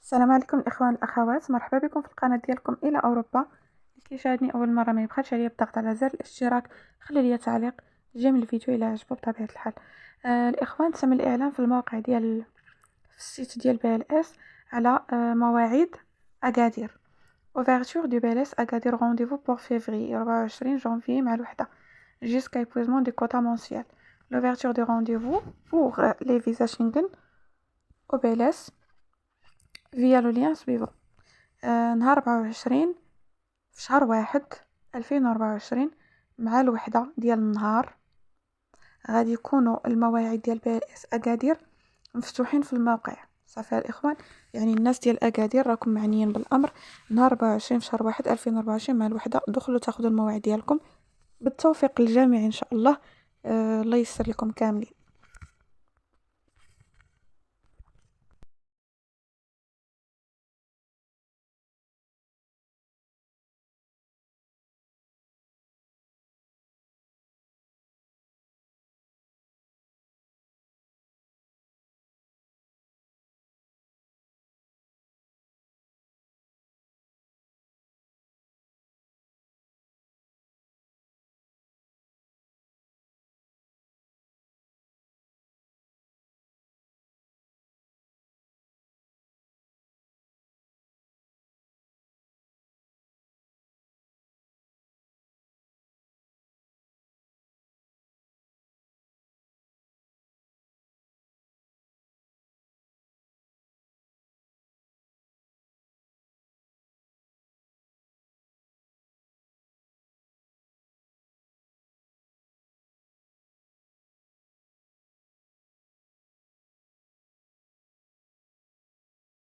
السلام عليكم الإخوان والأخوات، مرحبا بكم في القناة ديالكم إلى أوروبا. اللي كيشاهدني أول مرة ما يبخلش عليا بالضغط على زر الاشتراك، خلي لي تعليق، جيم الفيديو إلى عجبو بطبيعة الحال. الإخوان، تم الإعلان في الموقع ديال في السيت ديال BLS على مواعيد أكادير. Ouverture du BLS Agadir rendez-vous pour février 24 janvier مع الوحدة jusqu'à épuisement du quota mensuel. L'ouverture du rendez-vous pour les visas Schengen au BLS via le lien suivant. نهار 24 في شهر 1 2024 مع الوحدة ديال النهار غادي يكونوا المواعيد ديال BLS أكادير مفتوحين في الموقع. صافي الإخوان، يعني الناس ديال أكادير راكم معنيين بالأمر. نهار 24 في شهر 1 2024 مع الوحدة دخلوا تاخذوا المواعيد ديالكم بالتوفيق الجميع إن شاء الله. الله يسر لكم كاملين.